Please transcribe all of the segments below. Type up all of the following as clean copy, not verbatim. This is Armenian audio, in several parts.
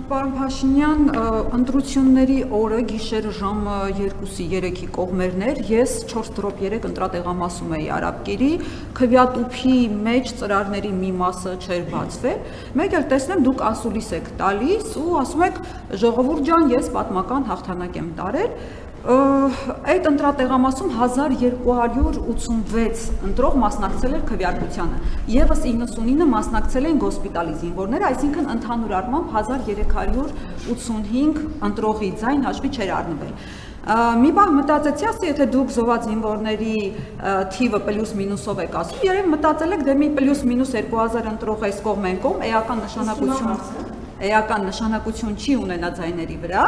Պարոն Փաշինյան, ընտրությունների օրը գիշերը ժամը 2-3-ի կողմերն էր, ես 4-3 ընտրատեղամասում էի Արաբկիրի, քվյատուփի մեջ ծրարների մի մասը չէր բացվել, մեկ էլ տեսնեմ դուք ասուլիս եք տալիս ու ասում եք ժողովուրդ ջան, ես պատմական հաղթանակ եմ տարել, այդ ընտրատեղամասում 1286 ընտրող մասնակցել էր քվեարկությանը, եւս 99 մասնակցել են գոսպիտալի զինվորները, այսինքն ընդհանուր առմամբ 1385 ընտրողի ձայն հաշվի չէր առնվել։ Մի բան մտածեցի, ասի, եթե դուք զոհված զինվորների թիվը պլյուս մինուսով եք ասում, երբ մտածել եք, դե մի պլյուս մինուս 2000 ընտրող այս կողմ են կողմ, էական նշանակություն չի ունենա ձայների վրա,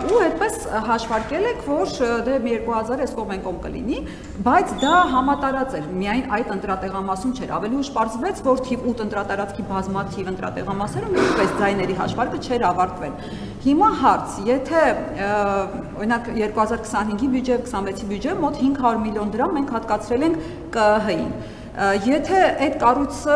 ու այդպես հաշվարկել եք, որ դե 2000 այս կողմ են կողմ կլինի, բայց դա համատարած էր, միայն այդ ընտրատեղամասում չէր, ավելի ուշ պարզվեց, որ թիվ 8 ընտրատարածքի բազմաթիվ ընտրատեղամասերում նույնպես ձայների հաշվարկը չէր ավարտվել։ Հիմա հարց, եթե օրինակ 2025-ի բյուջե, 26-ի բյուջե մոտ 500 միլիոն դրամ մենք հատկացրել ենք ԿԸՀ-ին։ Եթե այդ կառույցը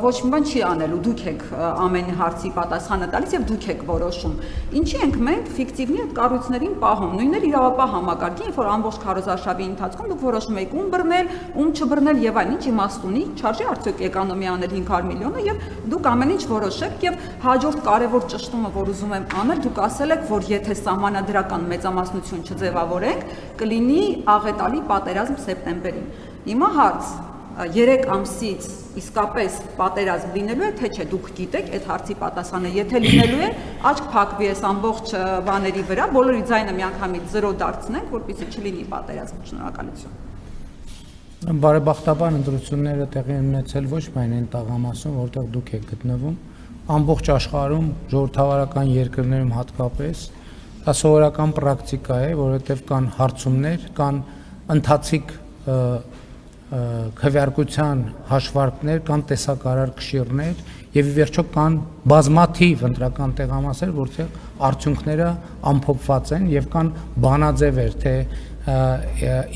ոչ մի բան չի անելու, դուք եք ամեն հարցի պատասխանը տալիս եւ դուք եք որոշում։ Ինչի ենք մենք ֆիկտիվնի այդ կառույցներին պահում։ Նույնն էր իրավապահ համակարգին, երբ որ ամբողջ քարոզարշավի ընթացքում դուք որոշում եք ում բռնել, ում չբռնել եւ այլն, ինչ իմաստ ունի, չարժի արդյոք էկոնոմիա անել 500 միլիոնը եւ դուք ամեն ինչ որոշեք եւ հաջորդ կարևոր ճշտումը, որ ուզում եմ անել, դուք ասել եք, որ եթե սահմանադրական մեծամասնություն չձևավորենք, կլինի աղետալի պատերազմ սեպտեմբերին։ Հիմա հարց 3 ամսից իսկապես պատերազմ լինելու է, թե չէ, դուք գիտեք այդ հարցի պատասխանը, եթե լինելու է, աչք փակվի այս ամբողջ բաների վրա, բոլորի ձայնը միանգամից 0 դարձնենք, որպեսզի չլինի պատերազմ։ Շնորհակալություն։ Բարեբախտաբար ընտրությունները տեղի են ունեցել ոչ միայն այն տաղամասում, որտեղ դուք եք գտնվում, ամբողջ աշխարհում, ժողովրդավարական երկրներում հատկապես, դա սովորական պրակտիկա է, որովհետև կան հարցումներ, կան ընթացիկ քվեարկության հաշվարկներ, կան տեսակարար կշիռներ եւ ի վերջո կան բազմաթիվ ընտրական տեղամասեր, որտեղ արդյունքները ամփոփված են եւ կան բանաձևեր, թե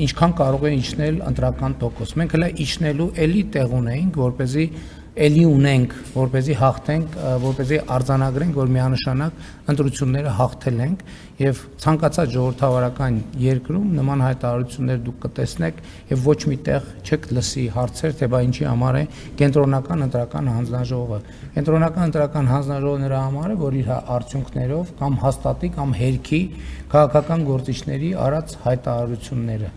ինչքան կարող է իջնել ընտրական տոկոս։ Մենք հենց իջնելու էլի տեղ ունենք, որպեսզի էլի ունենք, որպեսզի հաղթենք, որպեսզի արձանագրենք, որ միանշանակ ընտրությունները հաղթել ենք եւ ցանկացած ժողովրդավարական երկրում նման հայտարարություններ դուք կտեսնեք եւ ոչ մի տեղ չեք լսի հարցեր, թե բա ինչի համար է կենտրոնական ընտրական հանձնաժողովը։ Կենտրոնական ընտրական հանձնաժողովը նրա համար է, որ իր արդյունքներով կամ հաստատի կամ հերքի քաղաքական գործիչների արած հայտարարությունները